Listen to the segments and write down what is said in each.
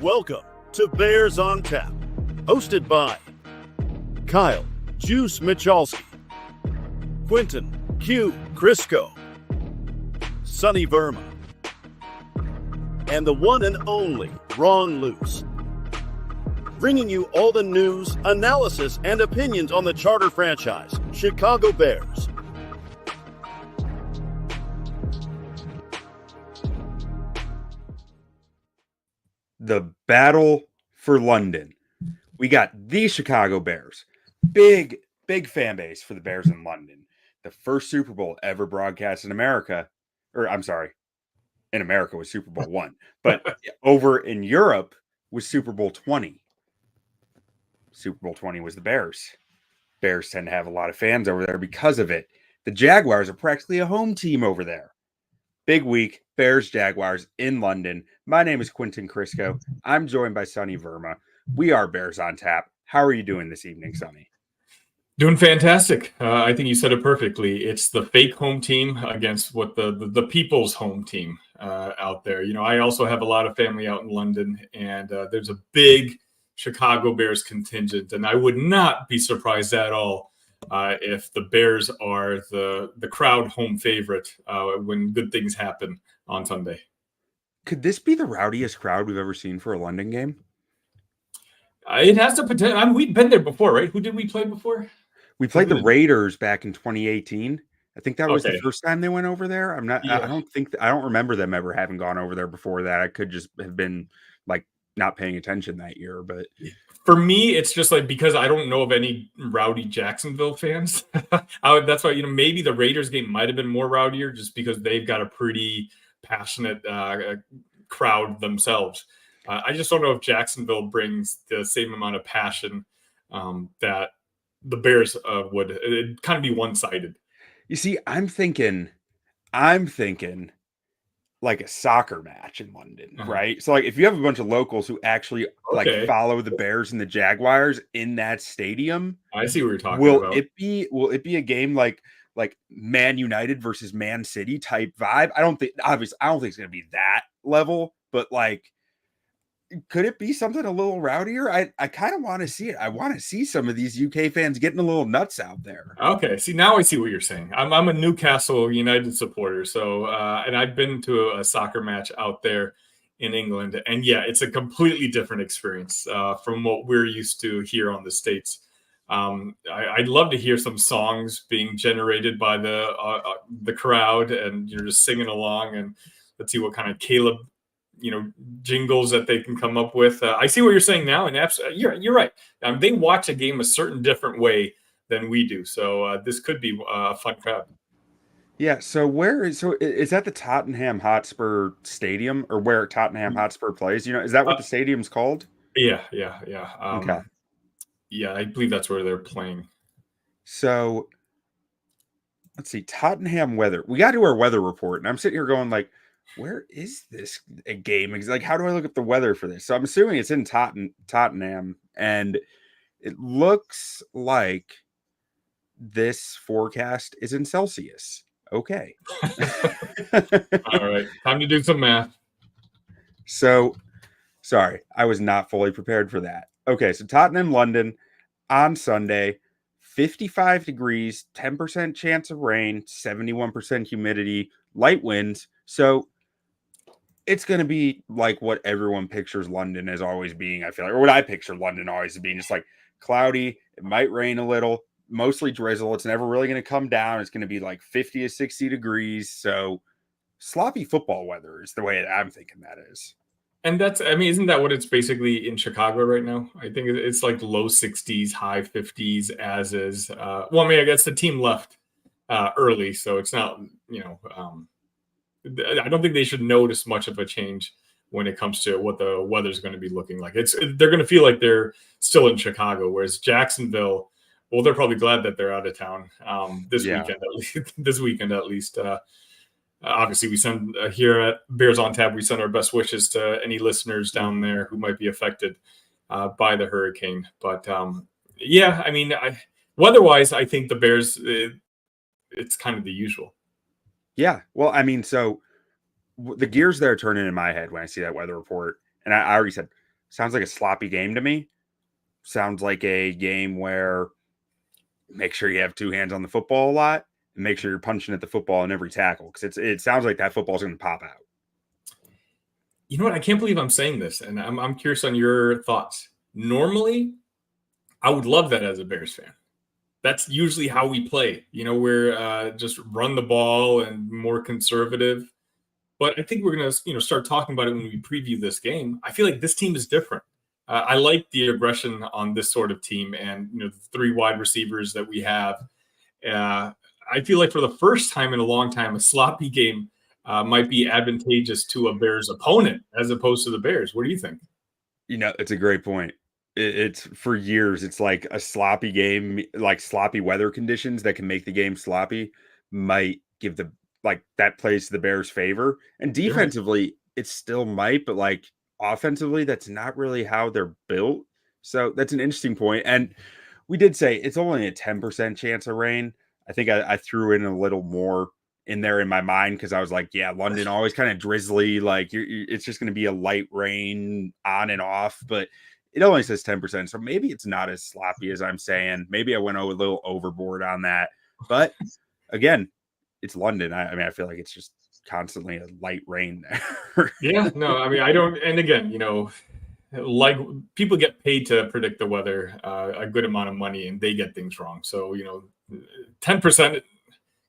Welcome to Bears on Tap, hosted by Kyle Juice Michalski, Quinten Q Krzysko, Sonny Verma, and the one and only Ron Luce. Bringing you all the news, analysis, and opinions on the charter franchise, Chicago Bears. The battle for London. We got the Chicago Bears. Big fan base for the Bears in London. The first Super Bowl ever broadcast in America. In America was Super Bowl 1. But over in Europe was Super Bowl 20. Super Bowl 20 was the Bears. Bears tend to have a lot of fans over there because of it. The Jaguars are practically a home team over there. Big week, Bears Jaguars in London. My name is Quinten Krzysko. I'm joined by Sonny Verma. We are Bears on Tap. How are you doing this evening, Sonny? Doing fantastic. I think you said it perfectly. It's the fake home team against what the people's home team out there. You know, I also have a lot of family out in London, and there's a big Chicago Bears contingent, and I would not be surprised at all if the Bears are the crowd home favorite when good things happen on Sunday. Could this be the rowdiest crowd we've ever seen for a London game? It has the potential. I mean, we've been there before, right? Who did we play before? We played the Raiders back in 2018. I think that was the first time they went over there. I don't remember them ever having gone over there before that. I could just have been like not paying attention that year, but for me, it's just like because I don't know of any rowdy Jacksonville fans. That's why, maybe the Raiders game might have been more rowdier just because they've got a pretty passionate crowd themselves. I just don't know if Jacksonville brings the same amount of passion that the Bears would. It'd kind of be one-sided. You see, I'm thinking like a soccer match in London, right? So like if you have a bunch of locals who actually like follow the Bears and the Jaguars in that stadium, I see what you're talking about. Will it be a game like Man United versus Man City type vibe? I don't think it's going to be that level, but like could it be something a little rowdier? I kind of want to see it. I want to see some of these UK fans getting a little nuts out there. Okay, see, now I see what you're saying. I'm a Newcastle United supporter, so and I've been to a soccer match out there in England, and yeah, it's a completely different experience from what we're used to here on the States. I'd love to hear some songs being generated by the crowd, and you're just singing along, and let's see what kind of Caleb jingles that they can come up with. I see what you're saying now, and you're right. They watch a game a certain different way than we do, so this could be a fun crowd. Yeah. So is that the Tottenham Hotspur Stadium, or where Tottenham Hotspur plays? Is that what the stadium's called? Yeah. Okay. Yeah, I believe that's where they're playing. So let's see. Tottenham weather. We got to do our weather report, and I'm sitting here going like, where is this a game? Like, how do I look at the weather for this? So I'm assuming it's in Tottenham, and it looks like this forecast is in Celsius. Okay. All right. Time to do some math. So, sorry, I was not fully prepared for that. Okay, so Tottenham, London on Sunday, 55 degrees, 10% chance of rain, 71% humidity, light winds. So it's going to be like what everyone pictures London as always being, I feel like, or what I picture London always being, just like cloudy. It might rain a little, mostly drizzle. It's never really going to come down. It's going to be like 50 to 60 degrees. So sloppy football weather is the way I'm thinking that is. And isn't that what it's basically in Chicago right now? I think it's like low 60s, high 50s as is. I guess the team left early, so it's not, I don't think they should notice much of a change when it comes to what the weather's going to be looking like. They're going to feel like they're still in Chicago, whereas Jacksonville, well, they're probably glad that they're out of town this weekend at least. Obviously, we send here at Bears on Tap, we send our best wishes to any listeners down there who might be affected by the hurricane. But weather-wise, I think the Bears, it's kind of the usual. Yeah. Well, I mean, so the gears that are turning in my head when I see that weather report, and I already said sounds like a sloppy game to me. Sounds like a game where make sure you have two hands on the football a lot and make sure you're punching at the football in every tackle, because it sounds like that football's going to pop out. You know what? I can't believe I'm saying this, and I'm curious on your thoughts. Normally, I would love that as a Bears fan. That's usually how we play. We're just run the ball and more conservative. But I think we're going to, start talking about it when we preview this game. I feel like this team is different. I like the aggression on this sort of team, and the three wide receivers that we have. I feel like for the first time in a long time, a sloppy game might be advantageous to a Bears opponent as opposed to the Bears. What do you think? It's a great point. It's for years, it's like a sloppy game, like sloppy weather conditions that can make the game sloppy might give that plays to the Bears' favor. And defensively, it still might, but like offensively, that's not really how they're built. So that's an interesting point. And we did say it's only a 10% chance of rain. I think I threw in a little more in there in my mind, because I was like, yeah, London always kind of drizzly. Like it's just going to be a light rain on and off, but it only says 10%. So maybe it's not as sloppy as I'm saying. Maybe I went a little overboard on that. But again, it's London. I feel like it's just constantly a light rain there. Yeah, no, I don't. And again, like people get paid to predict the weather a good amount of money, and they get things wrong. So, 10%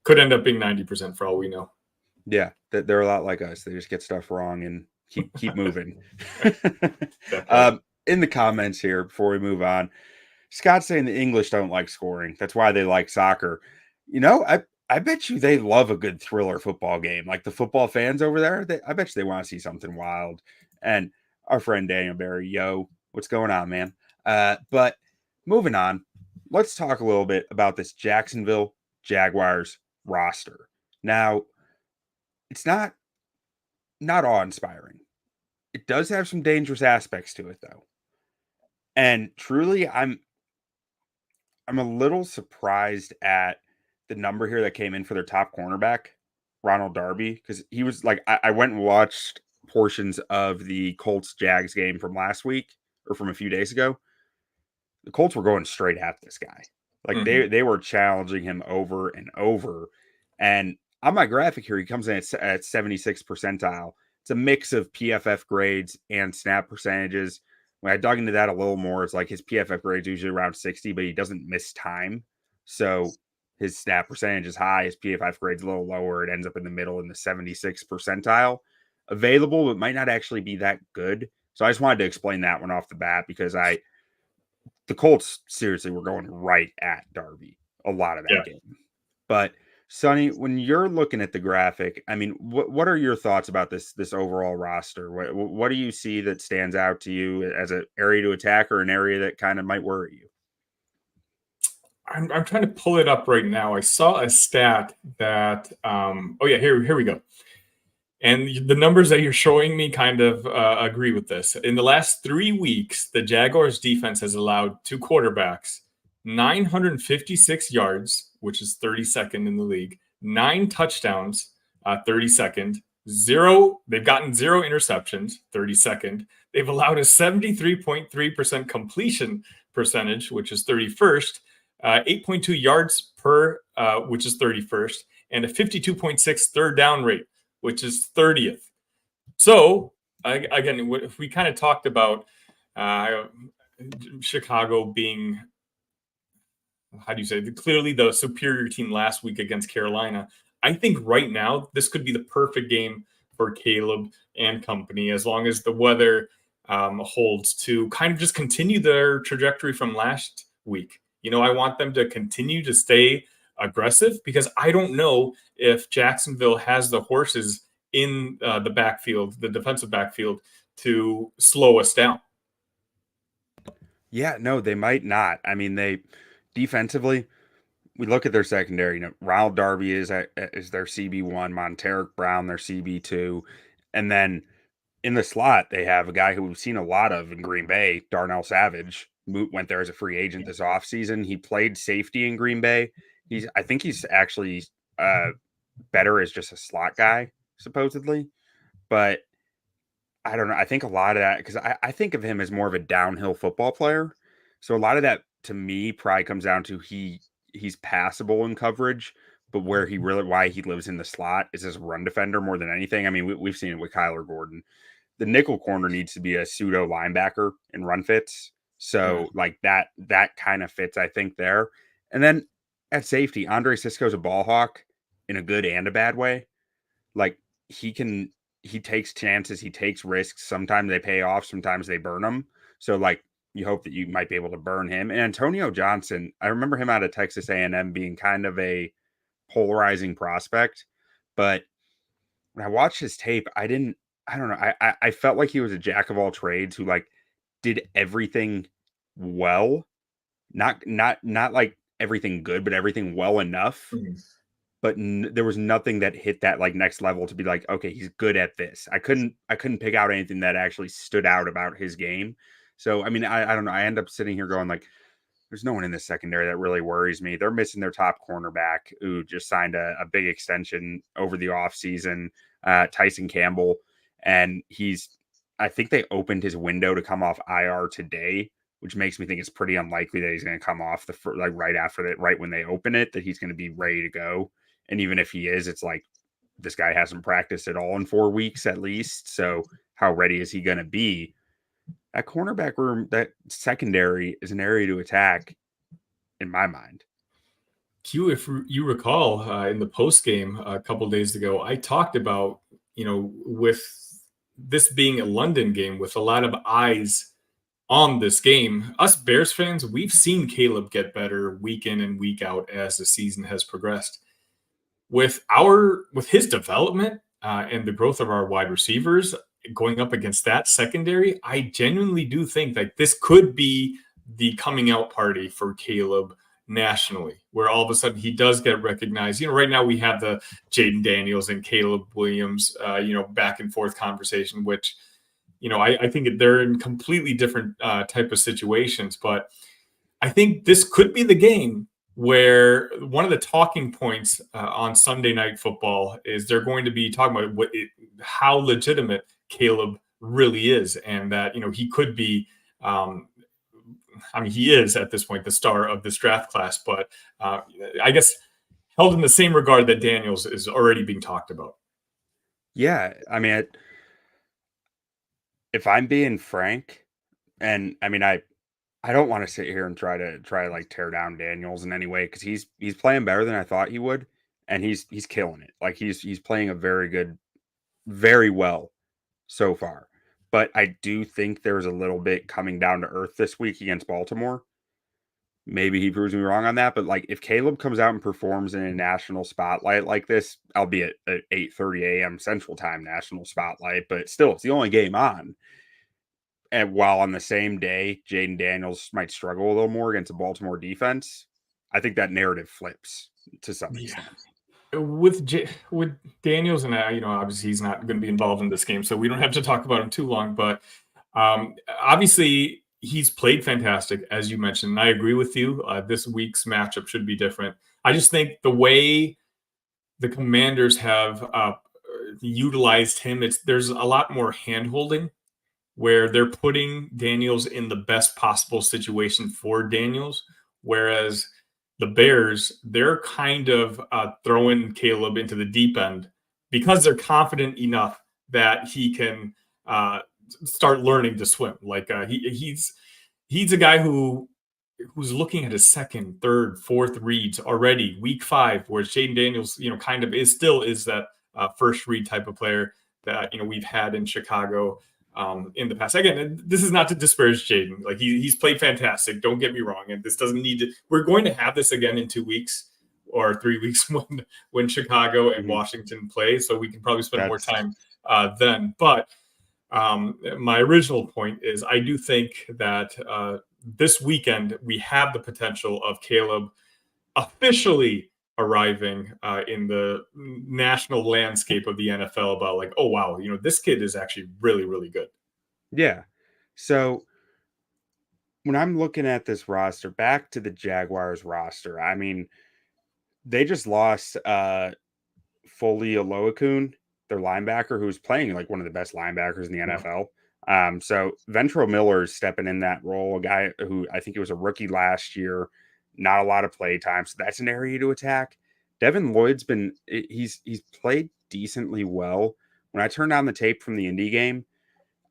could end up being 90% for all we know. Yeah, they're a lot like us. They just get stuff wrong and keep moving. In the comments here, before we move on, Scott's saying the English don't like scoring. That's why they like soccer. I bet you they love a good thriller football game. Like the football fans over there, I bet you they want to see something wild. And our friend Daniel Barry, yo, what's going on, man? But moving on, let's talk a little bit about this Jacksonville Jaguars roster. Now, it's not awe-inspiring. It does have some dangerous aspects to it, though. And truly, I'm a little surprised at the number here that came in for their top cornerback, Ronald Darby, because he was like, I went and watched portions of the Colts Jags game from last week or from a few days ago. The Colts were going straight at this guy. Like they were challenging him over and over. And on my graphic here, he comes in at 76 percentile. It's a mix of PFF grades and snap percentages. When I dug into that a little more, it's like his PFF grade is usually around 60, but he doesn't miss time. So his snap percentage is high. His PFF grade is a little lower. It ends up in the middle in the 76 percentile. Available, but might not actually be that good. So I just wanted to explain that one off the bat, because the Colts seriously were going right at Darby a lot of that game. But Sonny, when you're looking at the graphic, what are your thoughts about this overall roster? What do you see that stands out to you as an area to attack, or an area that kind of might worry you? I'm trying to pull it up right now. I saw a stat that here we go. And the numbers that you're showing me kind of agree with this. In the last 3 weeks, the Jaguars defense has allowed two quarterbacks 956 yards, which is 32nd in the league, 9 touchdowns, 32nd, they've gotten 0 interceptions, 32nd. They've allowed a 73.3% completion percentage, which is 31st, 8.2 yards per, which is 31st, and a 52.6 third down rate, which is 30th. So, again, if we kind of talked about Chicago being, clearly the superior team last week against Carolina, I think right now this could be the perfect game for Caleb and company, as long as the weather holds, to kind of just continue their trajectory from last week. I want them to continue to stay aggressive, because I don't know if Jacksonville has the horses in the backfield, the defensive backfield, to slow us down. Yeah, no, they might not. They defensively, we look at their secondary. Ronald Darby is their CB1, Monteric Brown their CB2, and then in the slot they have a guy who we've seen a lot of in Green Bay, Darnell Savage. Went there as a free agent this offseason. He played safety in Green Bay. I think he's actually better as just a slot guy, supposedly. But I don't know. I think a lot of that, because I think of him as more of a downhill football player. So a lot of that to me probably comes down to he's passable in coverage, but where he really why he lives in the slot is as a run defender more than anything. I mean, we've seen it with Kyler Gordon. The nickel corner needs to be a pseudo linebacker in run fits. Yeah. So like that kind of fits, I think, there. And then at safety, Andre Cisco's a ball hawk in a good and a bad way. Like he can he takes chances, he takes risks. Sometimes they pay off, sometimes they burn them. So like you hope that you might be able to burn him. And Antonio Johnson, I remember him out of Texas A&M being kind of a polarizing prospect, but when I watched his tape, I don't know. I felt like he was a jack of all trades who like did everything well, not like everything good, but everything well enough. Mhm. But there was nothing that hit that like next level to be like, okay, he's good at this. I couldn't pick out anything that actually stood out about his game. So I mean, I don't know. I end up sitting here going like, there's no one in the secondary that really worries me. They're missing their top cornerback, who just signed a big extension over the offseason, Tyson Campbell. And I think they opened his window to come off IR today, which makes me think it's pretty unlikely that he's going to come off like right after that, right when they open it, that he's going to be ready to go. And even if he is, it's like this guy hasn't practiced at all in 4 weeks at least. So how ready is he going to be? That cornerback room, that secondary is an area to attack in my mind. Q, if you recall, in the post game a couple days ago, I talked about, with this being a London game with a lot of eyes on this game, us Bears fans, we've seen Caleb get better week in and week out as the season has progressed. With his development and the growth of our wide receivers going up against that secondary, I genuinely do think that this could be the coming out party for Caleb nationally, where all of a sudden he does get recognized. Right now we have the Jaden Daniels and Caleb Williams, back and forth conversation, which, I think they're in completely different type of situations. But I think this could be the game where one of the talking points on Sunday Night Football is they're going to be talking about how legitimate Caleb really is, and that he could be. He is at this point the star of this draft class, but I guess held in the same regard that Daniels is already being talked about. Yeah, I mean, if I'm being frank, and I mean, I don't want to sit here and try to like tear down Daniels in any way, because he's playing better than I thought he would, and he's killing it. Like he's playing a very well so far. But I do think there's a little bit coming down to earth this week against Baltimore. Maybe he proves me wrong on that, but like if Caleb comes out and performs in a national spotlight like this, albeit at 8:30 a.m. Central Time national spotlight, but still it's the only game on. And while on the same day, Jaden Daniels might struggle a little more against a Baltimore defense, I think that narrative flips to some extent. With Daniels, and obviously he's not going to be involved in this game, so we don't have to talk about him too long. But obviously he's played fantastic, as you mentioned. And I agree with you. This week's matchup should be different. I just think the way the Commanders have utilized him, there's a lot more hand-holding, where they're putting Daniels in the best possible situation for Daniels, whereas the Bears, they're kind of throwing Caleb into the deep end because they're confident enough that he can start learning to swim. Like he's a guy who's looking at his second, third, fourth reads already week 5, whereas Jaden Daniels, kind of is that first read type of player that we've had in Chicago in the past. Again, this is not to disparage Jaden. Like he's played fantastic. Don't get me wrong. And this doesn't need to. We're going to have this again in 2 weeks or 3 weeks when Chicago and Washington play. So we can probably spend more time then. But my original point is I do think that this weekend we have the potential of Caleb officially arriving in the national landscape of the NFL about like, oh, wow, this kid is actually really, really good. Yeah. So when I'm looking at this roster, back to the Jaguars roster, I mean, they just lost Foley Oluokun, their linebacker, who's playing like one of the best linebackers in the NFL. So Ventrell Miller is stepping in that role, a guy who I think it was a rookie last year, not a lot of play time. So that's an area to attack. Devin Lloyd's he's played decently well. When I turned on the tape from the Indy game,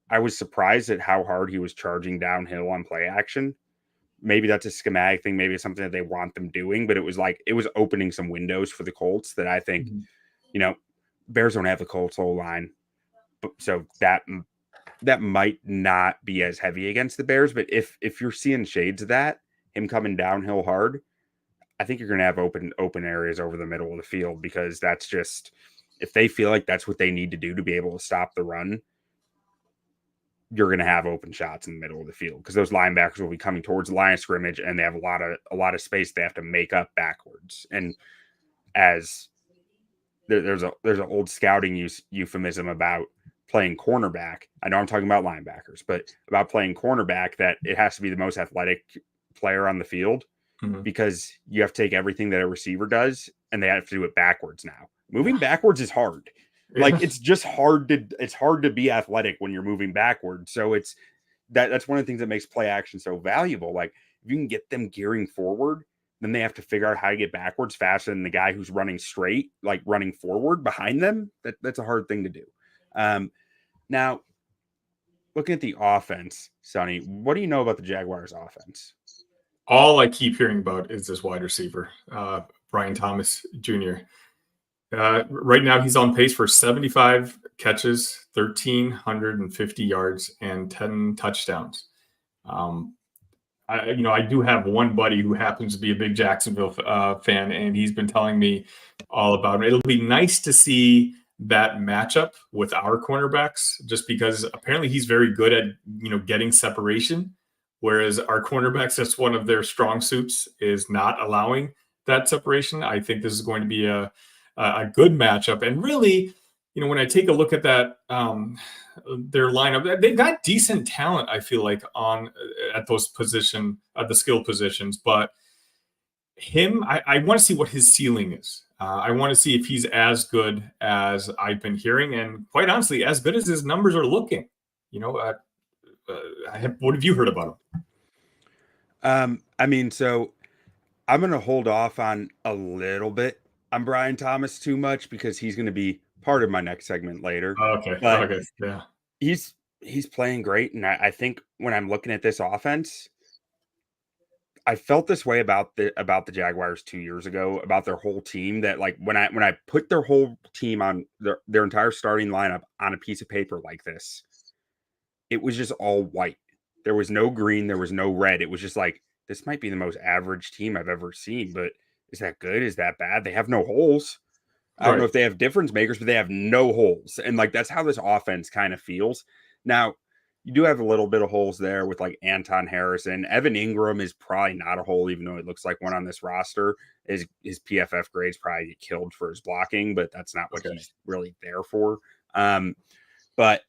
I was surprised at how hard he was charging downhill on play action. Maybe that's a schematic thing. Maybe it's something that they want them doing, but it was opening some windows for the Colts that I think, Bears don't have the Colts whole line. So that might not be as heavy against the Bears. But if you're seeing shades of that, him coming downhill hard, I think you're going to have open areas over the middle of the field, because that's just, if they feel like that's what they need to do to be able to stop the run, you're going to have open shots in the middle of the field, because those linebackers will be coming towards the line of scrimmage, and they have a lot of space they have to make up backwards. And as there's an old scouting euphemism about playing cornerback. I know I'm talking about linebackers, but about playing cornerback, that it has to be the most athletic player on the field, because you have to take everything that a receiver does and they have to do it backwards now. Moving backwards is hard. Yeah. Like, it's just hard to be athletic when you're moving backwards. So that's one of the things that makes play action so valuable. Like, if you can get them gearing forward, then they have to figure out how to get backwards faster than the guy who's running straight, like running forward behind them. That's a hard thing to do. Now, looking at the offense, Sonny, what do you know about the Jaguars offense? All I keep hearing about is this wide receiver, Brian Thomas Jr. Right now, he's on pace for 75 catches, 1,350 yards, and 10 touchdowns. I do have one buddy who happens to be a big Jacksonville fan, and he's been telling me all about it. It'll be nice to see that matchup with our cornerbacks, just because apparently he's very good at, getting separation, whereas our cornerbacks, that's one of their strong suits, is not allowing that separation. I think this is going to be a good matchup. And really, when I take a look at that, their lineup, they've got decent talent, I feel like, at those position, the skill positions. But him, I want to see what his ceiling is. I want to see if he's as good as I've been hearing, and quite honestly, as good as his numbers are looking. What have you heard about him? So I'm going to hold off on a little bit on Brian Thomas too much, because he's going to be part of my next segment later. Okay. But okay. Yeah. He's playing great. And I think when I'm looking at this offense, I felt this way about the Jaguars 2 years ago, about their whole team, that like when I put their whole team on their entire starting lineup on a piece of paper like this, it was just all white. There was no green. There was no red. It was just like, this might be the most average team I've ever seen, but is that good? Is that bad? They have no holes. I don't know if they have difference makers, but they have no holes. And like, that's how this offense kind of feels. Now, you do have a little bit of holes there with like Anton Harrison. Evan Ingram is probably not a hole, even though it looks like one on this roster. His PFF grades probably get killed for his blocking, but that's not what he's really there for. But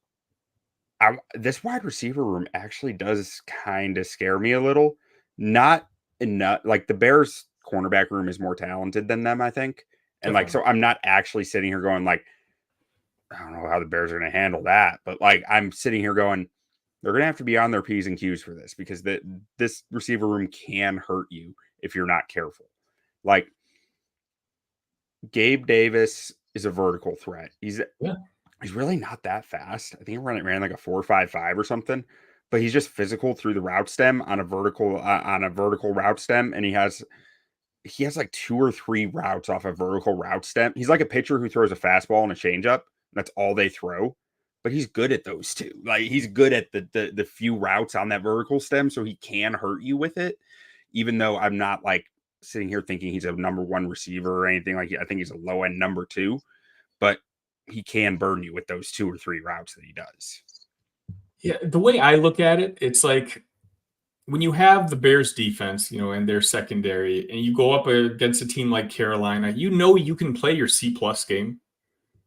this wide receiver room actually does kind of scare me a little. Not enough. Like, the Bears cornerback room is more talented than them, I think. And like, so I'm not actually sitting here going like, I don't know how the Bears are going to handle that, but like, I'm sitting here going, they're going to have to be on their P's and Q's for this, because this receiver room can hurt you if you're not careful. Like, Gabe Davis is a vertical threat. He's really not that fast. I think he ran like a 4.55 or something, but he's just physical through the route stem on a vertical route stem. And he has like 2 or 3 routes off a vertical route stem. He's like a pitcher who throws a fastball and a changeup. That's all they throw, but he's good at those two. Like, he's good at the few routes on that vertical stem, so he can hurt you with it. Even though I'm not like sitting here thinking he's a number 1 receiver or anything like that. I think he's a low end number 2, but he can burn you with those 2 or 3 routes that he does. Yeah, the way I look at it, it's like, when you have the Bears defense, and their secondary, and you go up against a team like Carolina, you can play your C+ game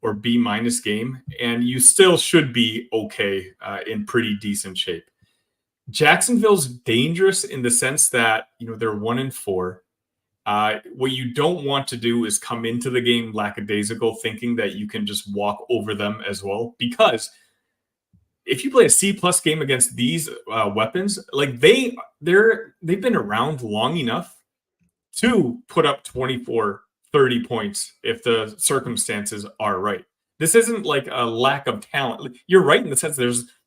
or B- game, and you still should be okay, in pretty decent shape. Jacksonville's dangerous in the sense that, they're 1-4. What you don't want to do is come into the game lackadaisical, thinking that you can just walk over them as well. Because if you play a C+ game against these weapons, like they've been around long enough to put up 24, 30 points if the circumstances are right. This isn't like a lack of talent. You're right in the sense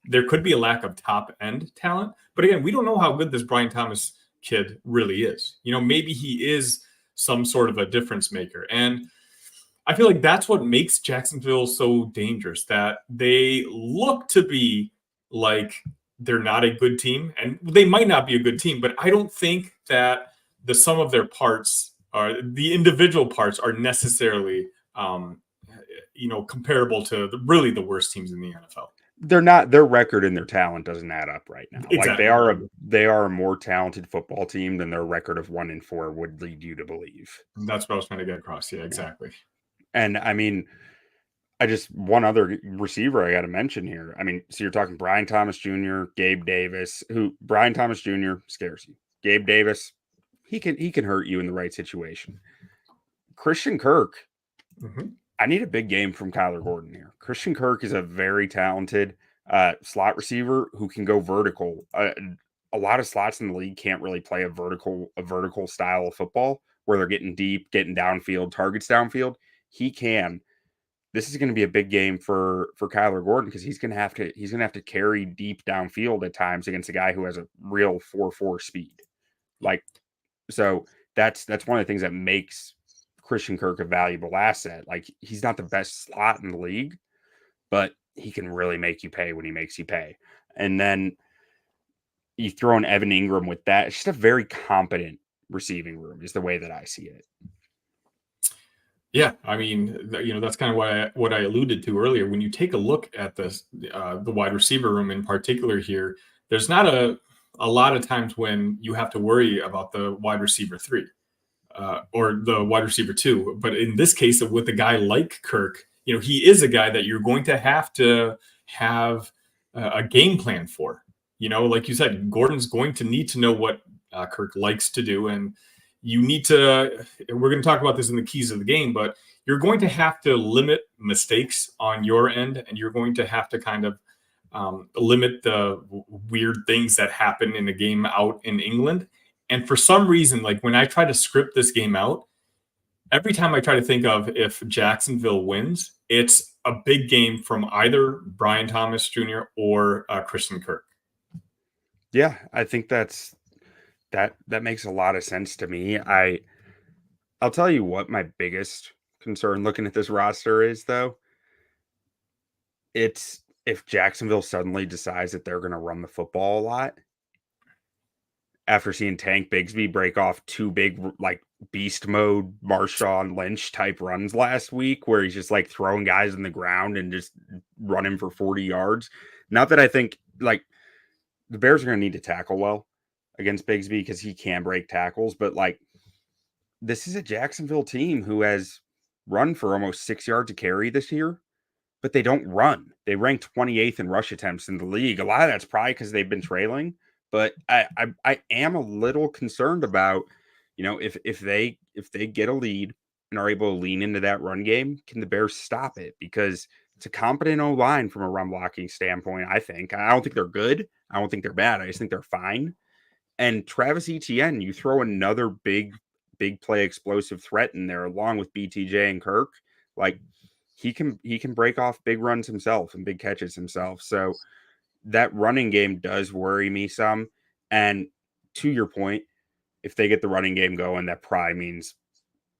there could be a lack of top end talent, but again, we don't know how good this Brian Thomas kid really is. Maybe he is some sort of a difference maker. And I feel like that's what makes Jacksonville so dangerous, that they look to be like they're not a good team, and they might not be a good team, but I don't think that the sum of their parts are the individual parts are necessarily, comparable to really the worst teams in the NFL. They're not. Their record and their talent doesn't add up right now. Exactly. Like they are a more talented football team than their record of 1-4 would lead you to believe. That's what I was trying to get across. Yeah, exactly. And I mean, one other receiver I got to mention here. I mean, so you're talking Brian Thomas Jr., Gabe Davis. Brian Thomas Jr. scares you. Gabe Davis, he can hurt you in the right situation. Christian Kirk. Mm-hmm. I need a big game from Kyler Gordon here. Christian Kirk is a very talented slot receiver who can go vertical. A lot of slots in the league can't really play a vertical style of football where they're getting deep, getting downfield, targets downfield. He can. This is going to be a big game for Kyler Gordon because he's going to have to carry deep downfield at times against a guy who has a real 4.4 speed. So that's one of the things that makes Christian Kirk a valuable asset. Like, he's not the best slot in the league, but he can really make you pay when he makes you pay. And then you throw in Evan Ingram with that. It's just a very competent receiving room is the way that I see it. Yeah, I mean, that's kind of what I alluded to earlier. When you take a look at the wide receiver room in particular here, there's not a lot of times when you have to worry about the wide receiver 3. Or the wide receiver 2. But in this case, with a guy like Kirk, he is a guy that you're going to have a game plan for. Like you said, Gordon's going to need to know what Kirk likes to do. And you need to, we're going to talk about this in the keys of the game, but you're going to have to limit mistakes on your end. And you're going to have to kind of limit the weird things that happen in a game out in England. And for some reason, like when I try to script this game out, every time I try to think of if Jacksonville wins, it's a big game from either Brian Thomas Jr. or Christian Kirk. Yeah, I think that makes a lot of sense to me. I'll tell you what my biggest concern looking at this roster is, though. It's if Jacksonville suddenly decides that they're going to run the football a lot. After seeing Tank Bigsby break off 2 big, like, beast mode Marshawn Lynch type runs last week, where he's just like throwing guys in the ground and just running for 40 yards. Not that I think like the Bears are going to need to tackle well against Bigsby because he can break tackles, but like this is a Jacksonville team who has run for almost 6 yards a carry this year, but they don't run. They rank 28th in rush attempts in the league. A lot of that's probably because they've been trailing. But I am a little concerned about, if they get a lead and are able to lean into that run game, can the Bears stop it? Because it's a competent O-line from a run blocking standpoint, I think. I don't think they're good. I don't think they're bad. I just think they're fine. And Travis Etienne, you throw another big play explosive threat in there along with BTJ and Kirk. Like, he can break off big runs himself and big catches himself. So that running game does worry me some. And to your point, if they get the running game going, that probably means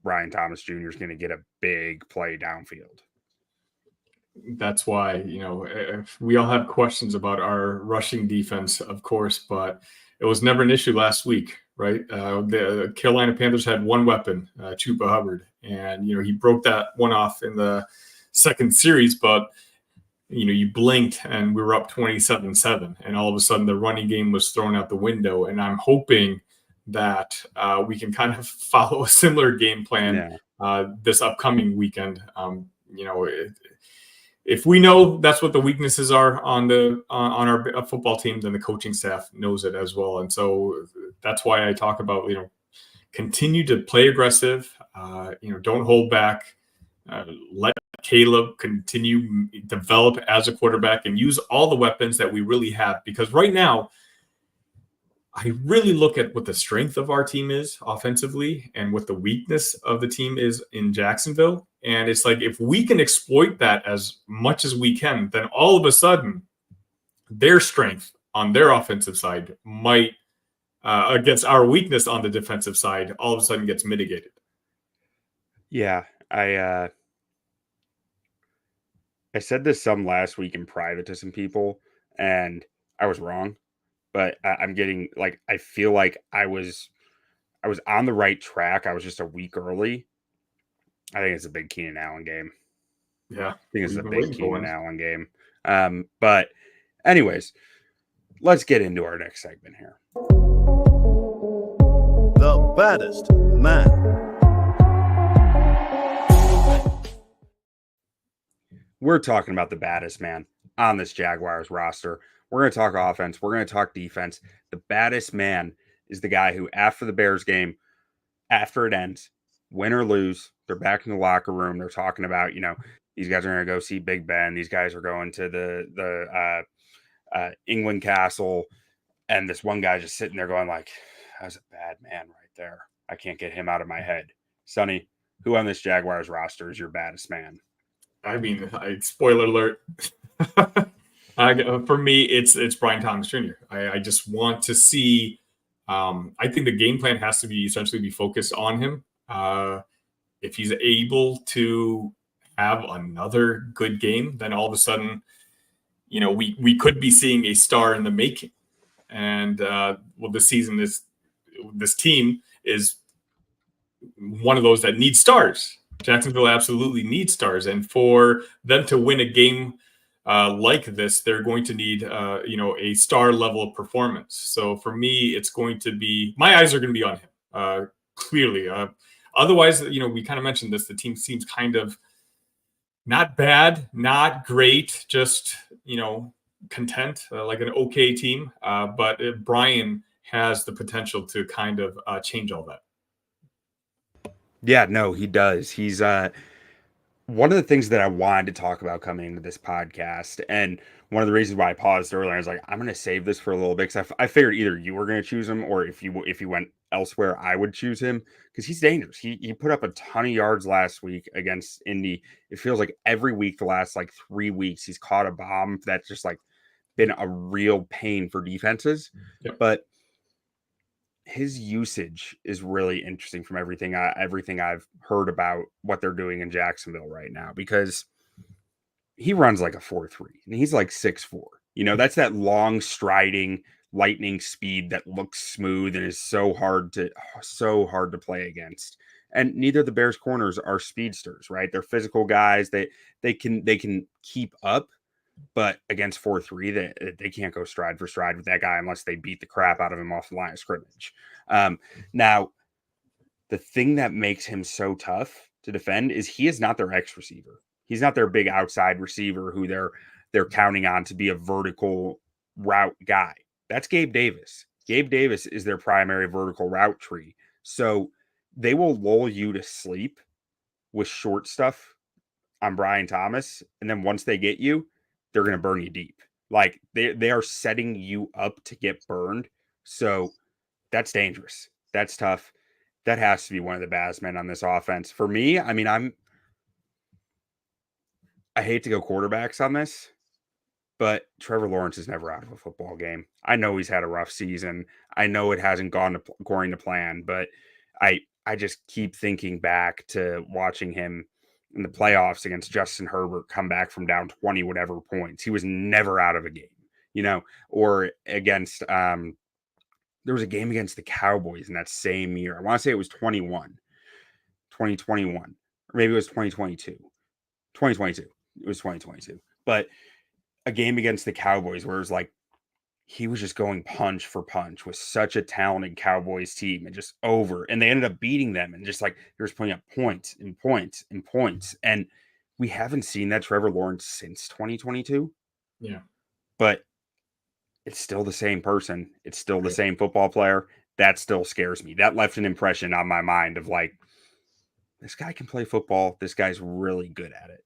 Brian Thomas Jr. is going to get a big play downfield. That's why, we all have questions about our rushing defense, of course, but it was never an issue last week, right? The Carolina Panthers had one weapon, Chuba Hubbard, and, he broke that one off in the second series, but you blinked and we were up 27-7, and all of a sudden the running game was thrown out the window. And I'm hoping that we can kind of follow a similar game plan this upcoming weekend. If we know that's what the weaknesses are on our football team, then the coaching staff knows it as well. And so that's why I talk about, continue to play aggressive. Don't hold back. Let Caleb continue develop as a quarterback and use all the weapons that we really have. Because right now, I really look at what the strength of our team is offensively and what the weakness of the team is in Jacksonville. And it's like, if we can exploit that as much as we can, then all of a sudden their strength on their offensive side might, against our weakness on the defensive side, all of a sudden gets mitigated. Yeah, I said this some last week in private to some people, and I was wrong. But I'm getting like, I feel like I was on the right track. I was just a week early. I think it's a big Keenan Allen game. Yeah, I think it's a big Keenan Allen game. But anyways, let's get into our next segment here. The baddest man. We're talking about the baddest man on this Jaguars roster. We're going to talk offense. We're going to talk defense. The baddest man is the guy who, after the Bears game, after it ends, win or lose, they're back in the locker room. They're talking about, these guys are going to go see Big Ben. These guys are going to the England Castle. And this one guy just sitting there going like, that's a bad man right there. I can't get him out of my head. Sonny, who on this Jaguars roster is your baddest man? I mean, spoiler alert. For me, it's Brian Thomas Jr. I just want to see. I think the game plan has to be essentially be focused on him. If he's able to have another good game, then all of a sudden, we could be seeing a star in the making. And this season, this team is one of those that needs stars. Jacksonville absolutely needs stars, and for them to win a game like this, they're going to need, a star level of performance. So for me, it's going to be, my eyes are going to be on him, clearly. Otherwise, we kind of mentioned this, the team seems kind of not bad, not great, just, content, like an okay team. But Brian has the potential to kind of change all that. Yeah, no, he does. He's one of the things that I wanted to talk about coming into this podcast, and one of the reasons why I paused earlier, I was like, I'm going to save this for a little bit because I figured either you were going to choose him, or if you went elsewhere, I would choose him because he's dangerous. He put up a ton of yards last week against Indy. It feels like every week the last 3 weeks he's caught a bomb that's just been a real pain for defenses. Yep. But his usage is really interesting from everything I've heard about what they're doing in Jacksonville right now, because he runs like a 4.3 and he's like 6'4". That's that long striding lightning speed that looks smooth and is so hard to play against. And neither of the Bears corners are speedsters, right? They're physical guys. They can keep up, but against 4.3, they can't go stride for stride with that guy unless they beat the crap out of him off the line of scrimmage. Now, the thing that makes him so tough to defend is he is not their X receiver. He's not their big outside receiver who they're counting on to be a vertical route guy. That's Gabe Davis. Gabe Davis is their primary vertical route tree. So they will lull you to sleep with short stuff on Brian Thomas. And then once they get you, they're going to burn you deep. Like they are setting you up to get burned. So that's dangerous. That's tough. That has to be one of the baddest men on this offense. For me, I mean, I hate to go quarterbacks on this, but Trevor Lawrence is never out of a football game. I know he's had a rough season. I know it hasn't gone according to plan, but I just keep thinking back to watching him in the playoffs against Justin Herbert come back from down 20 whatever points. He was never out of a game, or against there was a game against the Cowboys in that same year. I want to say it was 2021, or maybe it was 2022. It was 2022. But a game against the Cowboys where it was like he was just going punch for punch with such a talented Cowboys team and just over. And they ended up beating them and just they were just putting up points and points and points. And we haven't seen that Trevor Lawrence since 2022. Yeah. But it's still the same person. It's still the same football player. that still scares me. That left an impression on my mind of like, this guy can play football. This guy's really good at it.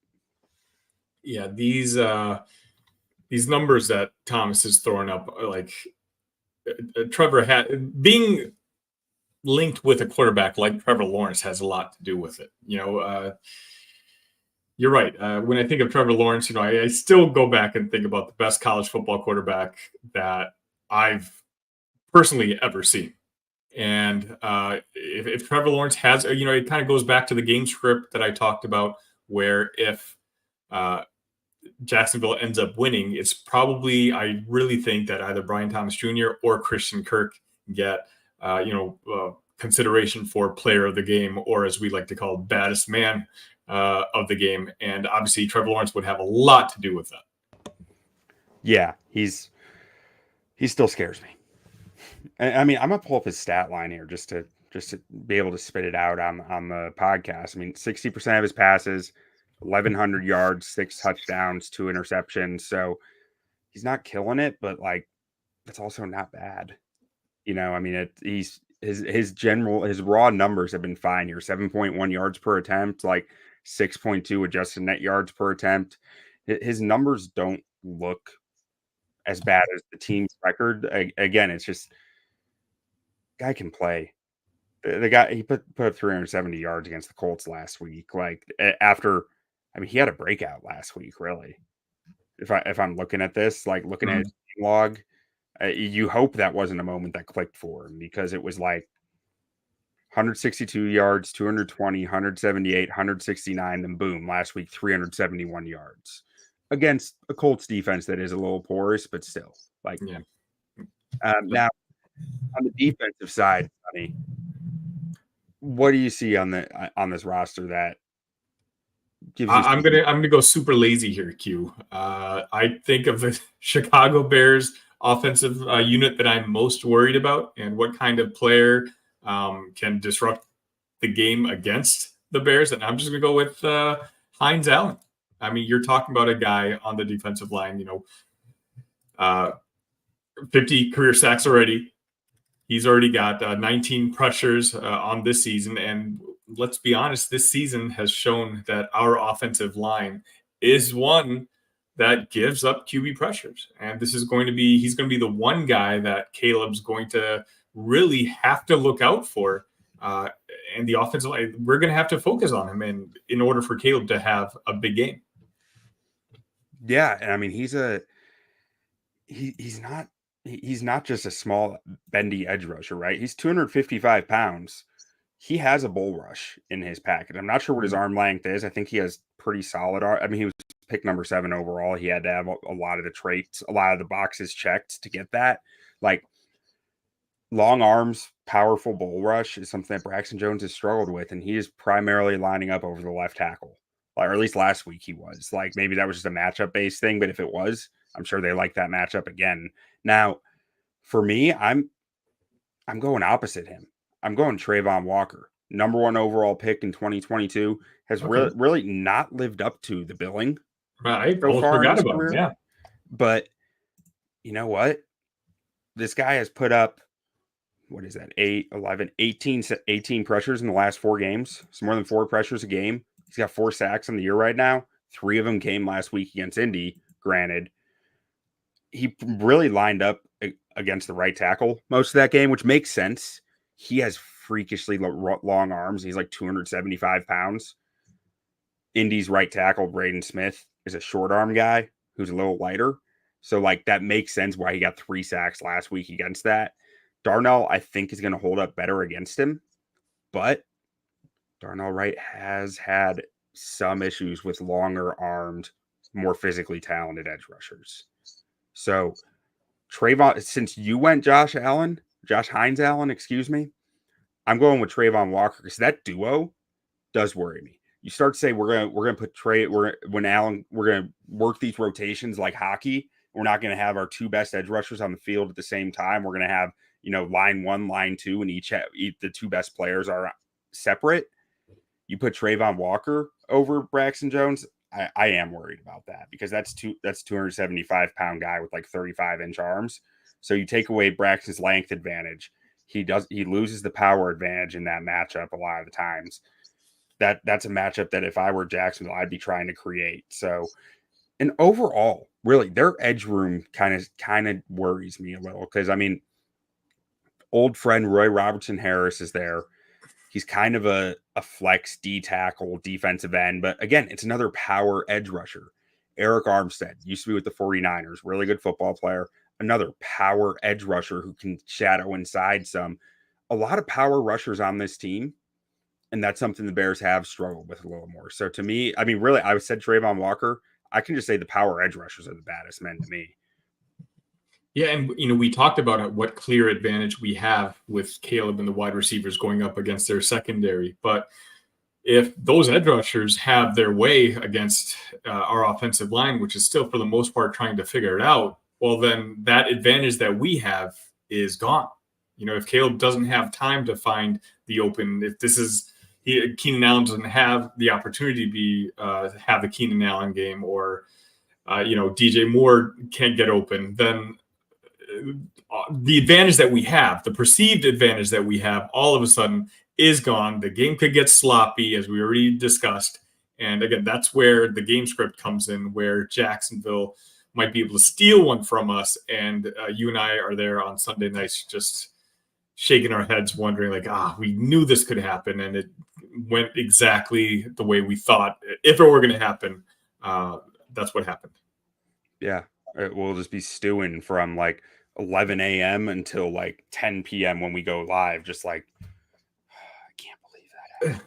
Yeah, these numbers that Thomas is throwing up, like Trevor had being linked with a quarterback like Trevor Lawrence has a lot to do with it. You're right. When I think of Trevor Lawrence, I still go back and think about the best college football quarterback that I've personally ever seen. And if Trevor Lawrence has, it kind of goes back to the game script that I talked about, where if Jacksonville ends up winning, it's probably, I really think that either Brian Thomas Jr. or Christian Kirk get, consideration for player of the game, or as we like to call baddest man of the game. And obviously Trevor Lawrence would have a lot to do with that. Yeah, he still scares me. I mean, I'm gonna pull up his stat line here just to be able to spit it out on the podcast. I mean, 60% of his passes, 1,100 yards, 6 touchdowns, 2 interceptions. So he's not killing it, but like that's also not bad. I mean, his raw numbers have been fine here. 7.1 yards per attempt, like 6.2 adjusted net yards per attempt. His numbers don't look as bad as the team's record. Again, it's just guy can play. The guy, he put up 370 yards against the Colts last week. Like he had a breakout last week, really. If I'm looking at this, like looking at his log, you hope that wasn't a moment that clicked for him, because it was like 162 yards, 220, 178, 169, then boom, last week 371 yards against a Colts defense that is a little porous, but still, like, yeah. Now on the defensive side, Sonny, what do you see on this roster that gives you? I'm gonna go super lazy here, Q. I think of the Chicago Bears offensive unit that I'm most worried about, and what kind of player can disrupt the game against the Bears. And I'm just gonna go with Hines Allen. I mean, you're talking about a guy on the defensive line, 50 career sacks already. He's already got 19 pressures on this season. And let's be honest, this season has shown that our offensive line is one that gives up QB pressures. And he's going to be the one guy that Caleb's going to really have to look out for. And the offensive line, we're going to have to focus on him in order for Caleb to have a big game. Yeah, and I mean, he's not just a small bendy edge rusher, right? He's 255 pounds. He has a bull rush in his package. I'm not sure what his arm length is. I think he has pretty solid arm. I mean, he was picked number 7 overall. He had to have a lot of the traits, a lot of the boxes checked to get that. Like, long arms, powerful bull rush is something that Braxton Jones has struggled with, and he is primarily lining up over the left tackle. Or at least last week he was. Like, maybe that was just a matchup-based thing, but if it was, I'm sure they like that matchup again. Now, for me, I'm going opposite him. I'm going Trayvon Walker, number 1 overall pick in 2022, has really not lived up to the billing. I forgot about him, yeah. But you know what? This guy has put up, what is that, 18 pressures in the last 4 games. It's more than 4 pressures a game. He's got 4 sacks in the year right now. 3 of them came last week against Indy, granted. He really lined up against the right tackle most of that game, which makes sense. He has freakishly long arms. He's like 275 pounds. Indy's right tackle, Braden Smith, is a short arm guy who's a little lighter. So, like, that makes sense why he got 3 sacks last week against that. Darnell, I think, is going to hold up better against him. But Darnell Wright has had some issues with longer armed, more physically talented edge rushers. So Trayvon, since you went Josh Hines Allen, excuse me, I'm going with Trayvon Walker, because that duo does worry me. You start to say we're gonna put we're gonna work these rotations like hockey. We're not gonna have our 2 best edge rushers on the field at the same time. We're gonna have line 1, line 2, and each the 2 best players are separate. You put Trayvon Walker over Braxton Jones, I am worried about that, because that's 275-pound guy with like 35-inch arms. So you take away Braxton's length advantage. he loses the power advantage in that matchup a lot of the times. That's a matchup that if I were Jacksonville, I'd be trying to create. So, and overall, really, their edge room kind of worries me a little because I mean, old friend Roy Robertson Harris is there. He's kind of a flex D tackle defensive end, but again, it's another power edge rusher. Eric Armstead used to be with the 49ers, really good football player, another power edge rusher who can shadow inside some. A lot of power rushers on this team, and that's something the Bears have struggled with a little more. So to me, I mean, really, I said Trayvon Walker. I can just say the power edge rushers are the baddest men to me. Yeah, and we talked about what clear advantage we have with Caleb and the wide receivers going up against their secondary. But if those edge rushers have their way against our offensive line, which is still for the most part trying to figure it out, well, then that advantage that we have is gone. If Caleb doesn't have time to find the open, if this is Keenan Allen doesn't have the opportunity to be have the Keenan Allen game, or DJ Moore can't get open, then the advantage that we have, the perceived advantage that we have, all of a sudden is gone. The game could get sloppy, as we already discussed. And again, that's where the game script comes in, where Jacksonville might be able to steal one from us. And you and I are there on Sunday nights just shaking our heads, wondering we knew this could happen. And it went exactly the way we thought. If it were going to happen, that's what happened. Yeah. We'll just be stewing from 11 a.m. until 10 p.m. when we go live. Just I can't believe that.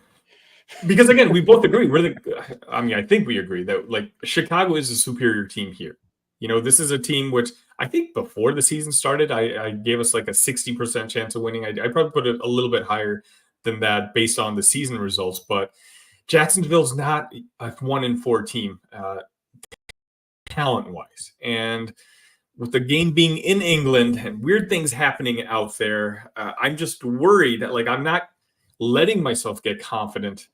Because again, we both agree. I think we agree that Chicago is a superior team here. This is a team which I think before the season started, I gave us a 60% chance of winning. I probably put it a little bit higher than that based on the season results. But Jacksonville's not a 1-4 team talent-wise. And with the game being in England and weird things happening out there, I'm just worried. I'm not letting myself get confident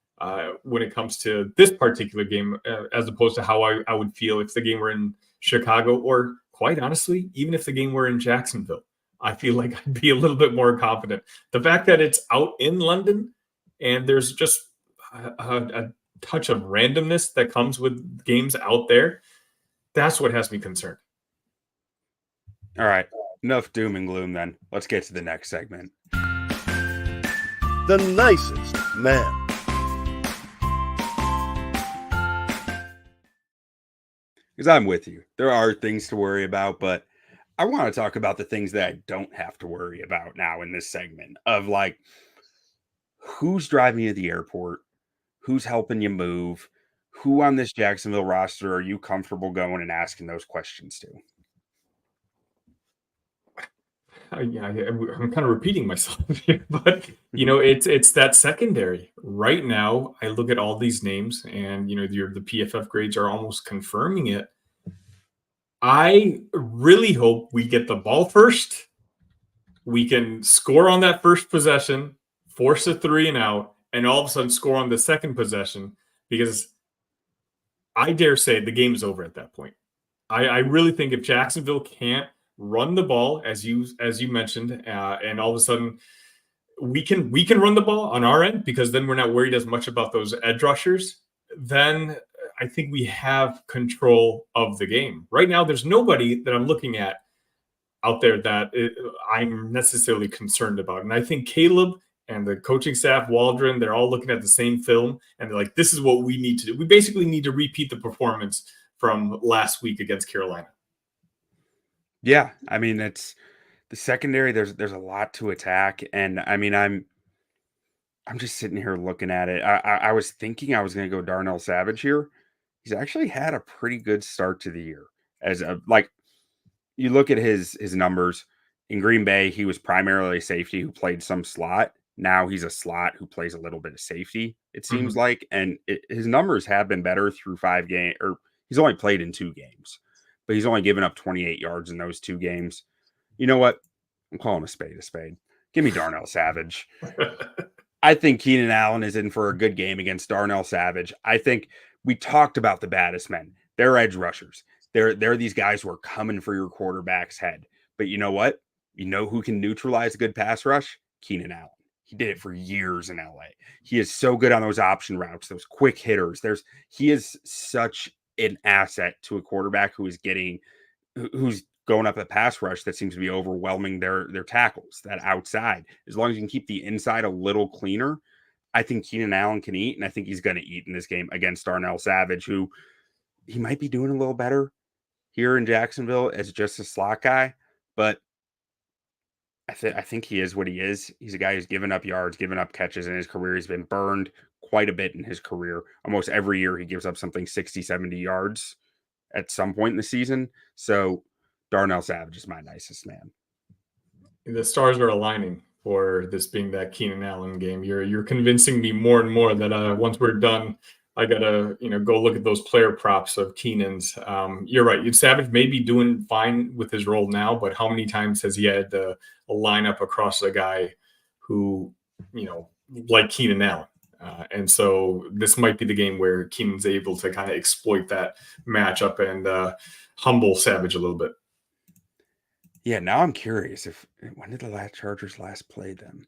when it comes to this particular game, as opposed to how I would feel if the game were in Chicago, or quite honestly, even if the game were in Jacksonville. I feel like I'd be a little bit more confident. The fact that it's out in London and there's just a touch of randomness that comes with games out there, that's what has me concerned. All right. Enough doom and gloom then. Let's get to the next segment. The nicest man. Because I'm with you. There are things to worry about, but I want to talk about the things that I don't have to worry about now in this segment of who's driving you to the airport, who's helping you move, who on this Jacksonville roster are you comfortable going and asking those questions to? I'm kind of repeating myself here, but it's that secondary right now. I look at all these names, and the PFF grades are almost confirming it. I really hope we get the ball first. We can score on that first possession, force a 3 and out, and all of a sudden score on the second possession, because I dare say the game is over at that point. I really think if Jacksonville can't run the ball, as you mentioned, and all of a sudden we can run the ball on our end, because then we're not worried as much about those edge rushers, then I think we have control of the game. Right now, there's nobody that I'm looking at out there that I'm necessarily concerned about. And I think Caleb and the coaching staff, Waldron, they're all looking at the same film, and they're like, this is what we need to do. We basically need to repeat the performance from last week against Carolina. Yeah, I mean, it's the secondary. There's a lot to attack, and I mean, I'm just sitting here looking at it. I was thinking I was going to go Darnell Savage here. He's actually had a pretty good start to the year. You look at his numbers in Green Bay, he was primarily a safety who played some slot. Now he's a slot who plays a little bit of safety, it seems like, and his numbers have been better through 5 games, or he's only played in 2 games. But he's only given up 28 yards in those 2 games. You know what? I'm calling a spade a spade. Give me Darnell Savage. I think Keenan Allen is in for a good game against Darnell Savage. I think we talked about the baddest men. They're edge rushers. They're these guys who are coming for your quarterback's head. But you know what? You know who can neutralize a good pass rush? Keenan Allen. He did it for years in LA. He is so good on those option routes, those quick hitters. He is such an asset to a quarterback who's going up a pass rush that seems to be overwhelming their tackles, that outside. As long as you can keep the inside a little cleaner, I think Keenan Allen can eat, and I think he's going to eat in this game against Darnell Savage, who he might be doing a little better here in Jacksonville as just a slot guy, but I think he is what he is. He's a guy who's given up yards, given up catches in his career. He's been burned quite a bit in his career. Almost every year he gives up something 60, 70 yards at some point in the season. So Darnell Savage is my nicest man. The stars are aligning for this being that Keenan Allen game. You're convincing me more and more that once we're done, I gotta go look at those player props of Keenan's. You're right. Savage may be doing fine with his role now, but how many times has he had a lineup across a guy who like Keenan Allen? And so this might be the game where Keenan's able to kind of exploit that matchup and humble Savage a little bit. Yeah, now I'm curious when did the Chargers last play them?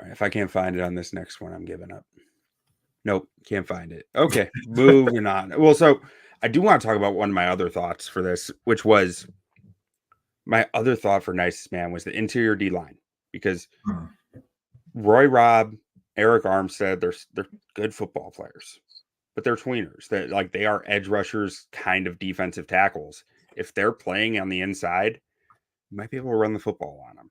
All right, if I can't find it on this next one, I'm giving up. Nope, can't find it. Okay, moving on. Well, so I do want to talk about one of my other thoughts for this, which was my other thought for nicest man was the interior D line, because Roy Robb, Eric Armstead, they're good football players, but they're tweeners. They are edge rushers, kind of defensive tackles. If they're playing on the inside, you might be able to run the football on them.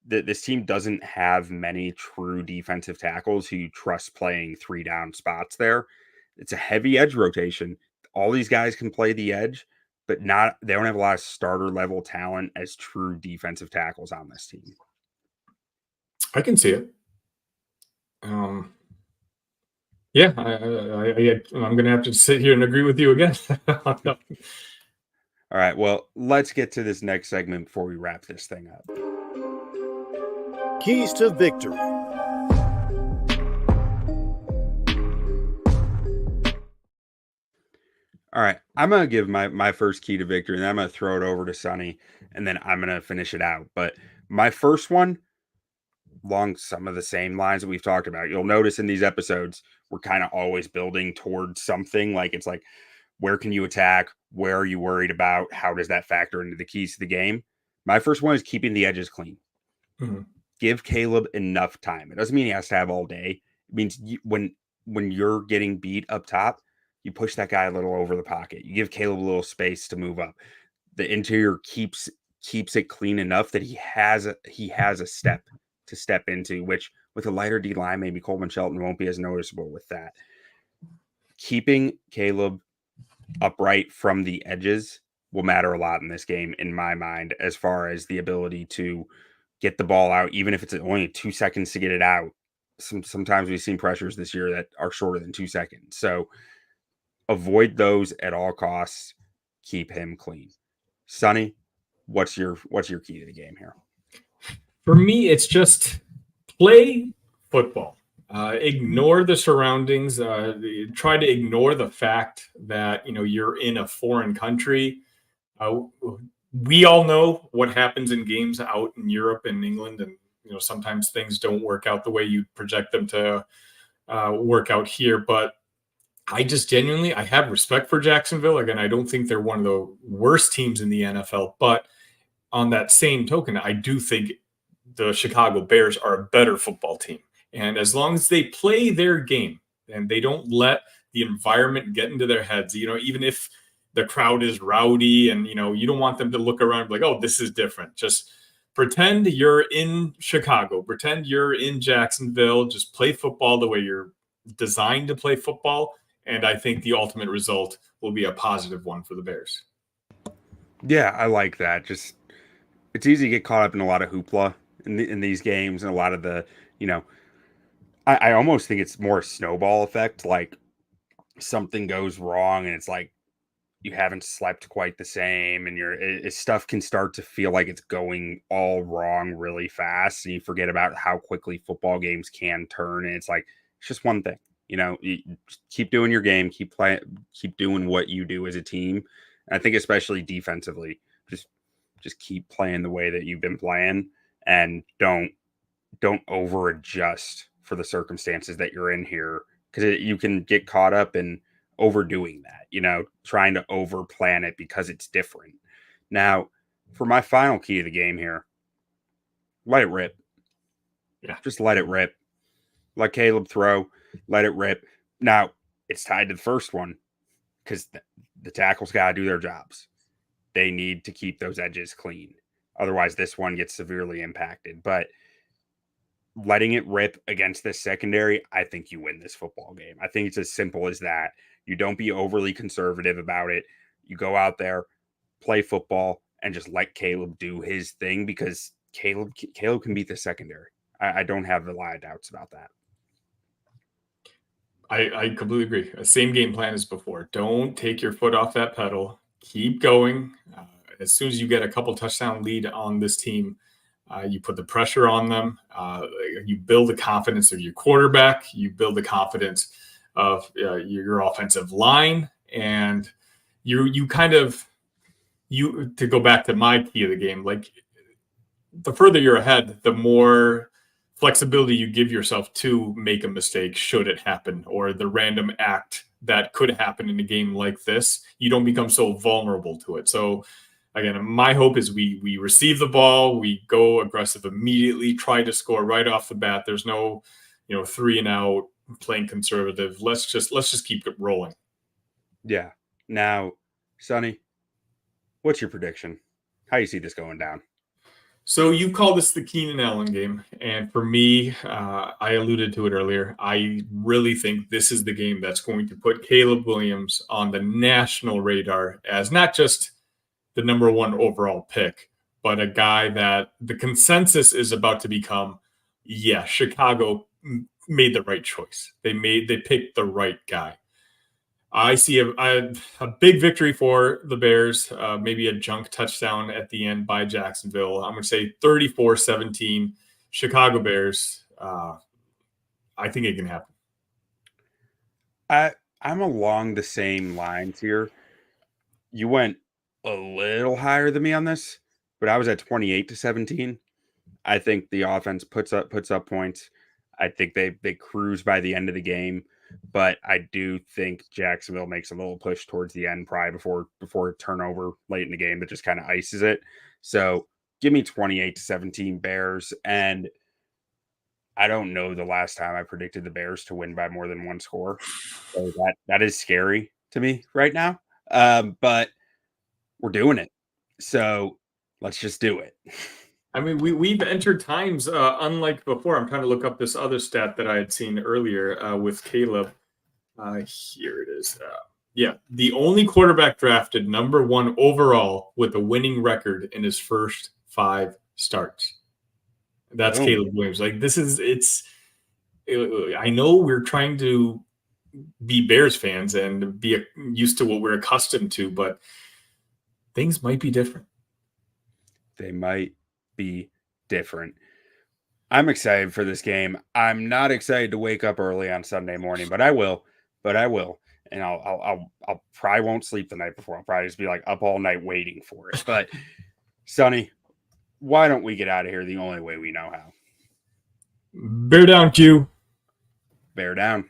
This team doesn't have many true defensive tackles who you trust playing 3-down spots there. It's a heavy edge rotation. All these guys can play the edge, but they don't have a lot of starter level talent as true defensive tackles on this team. I can see it. Yeah, I'm going to have to sit here and agree with you again. All right, well, let's get to this next segment before we wrap this thing up. Keys to victory. All right, I'm going to give my first key to victory, and then I'm going to throw it over to Sonny, and then I'm going to finish it out. But my first one, along some of the same lines that we've talked about, you'll notice in these episodes, we're kind of always building towards something. It's like, where can you attack? Where are you worried about? How does that factor into the keys to the game? My first one is keeping the edges clean. Mm-hmm. Give Caleb enough time. It doesn't mean he has to have all day. It means when you're getting beat up top, you push that guy a little over the pocket. You give Caleb a little space to move up. The interior keeps it clean enough that he has a step to step into, which with a lighter D line, maybe Coleman Shelton won't be as noticeable with that. Keeping Caleb upright from the edges will matter a lot in this game, in my mind, as far as the ability to get the ball out, even if it's only 2 seconds to get it out. Sometimes we've seen pressures this year that are shorter than 2 seconds. So avoid those at all costs. Keep him clean. Sonny, what's your key to the game here? For me, it's just play football. Ignore the surroundings. Try to ignore the fact that you're in a foreign country. We all know what happens in games out in Europe and England, and sometimes things don't work out the way you project them to work out here. But I just genuinely, I have respect for Jacksonville. Again, I don't think they're one of the worst teams in the NFL, but on that same token, I do think the Chicago Bears are a better football team. And as long as they play their game and they don't let the environment get into their heads, even if the crowd is rowdy and, you don't want them to look around like, oh, this is different. Just pretend you're in Chicago, pretend you're in Jacksonville, just play football the way you're designed to play football. And I think the ultimate result will be a positive one for the Bears. Yeah, I like that. It's easy to get caught up in a lot of hoopla in these games and a lot of the, I almost think it's more a snowball effect. Like something goes wrong and it's like you haven't slept quite the same, and stuff can start to feel like it's going all wrong really fast, and you forget about how quickly football games can turn. And it's like it's just one thing, you just keep doing your game, keep playing, keep doing what you do as a team. And I think especially defensively, just just keep playing the way that you've been playing, and don't over adjust for the circumstances that you're in here, because you can get caught up in overdoing that, trying to over plan it because it's different. Now, for my final key of the game here, let it rip. Yeah. Just let it rip. Let Caleb throw. Let it rip. Now, it's tied to the first one because the tackles got to do their jobs. They need to keep those edges clean. Otherwise, this one gets severely impacted. But letting it rip against this secondary, I think you win this football game. I think it's as simple as that. You don't be overly conservative about it. You go out there, play football, and just let Caleb do his thing, because Caleb can beat the secondary. I don't have a lot of doubts about that. I completely agree. Same game plan as before. Don't take your foot off that pedal. Keep going. As soon as you get a couple touchdown lead on this team, you put the pressure on them. You build the confidence of your quarterback. You build the confidence of your offensive line, and you to go back to my key of the game. Like, the further you're ahead, the more flexibility you give yourself to make a mistake should it happen, or the random act that could happen in a game like this. You don't become so vulnerable to it. So again, my hope is we receive the ball, we go aggressive immediately, try to score right off the bat. There's no, 3 and out, playing conservative. Let's just keep it rolling. Yeah. Now, Sonny, what's your prediction? How do you see this going down? So you call this the Keenan Allen game. And for me, I alluded to it earlier, I really think this is the game that's going to put Caleb Williams on the national radar as not just the number 1 overall pick, but a guy that the consensus is about to become, Chicago made the right choice. They picked the right guy. I see a big victory for the Bears, maybe a junk touchdown at the end by Jacksonville. I'm going to say 34-17, Chicago Bears. I think it can happen. I'm along the same lines here. You went a little higher than me on this, but I was at 28-17. I think the offense puts up points. I think they cruise by the end of the game. But I do think Jacksonville makes a little push towards the end, probably before a turnover late in the game that just kind of ices it. So give me 28-17 Bears. And I don't know the last time I predicted the Bears to win by more than 1 score. So that is scary to me right now. But we're doing it. So let's just do it. I mean, we've entered times unlike before. I'm trying to look up this other stat that I had seen earlier with Caleb. Here it is. The only quarterback drafted number 1 overall with a winning record in his first 5 starts. That's Caleb Williams. Like, I know we're trying to be Bears fans and be used to what we're accustomed to, but things might be different. They might be different. I'm excited for this game. I'm not excited to wake up early on Sunday morning, but I will. And I'll probably won't sleep the night before. I'll probably just be like up all night waiting for it. But Sonny, why don't we get out of here the only way we know how? Bear down, Q. Bear down.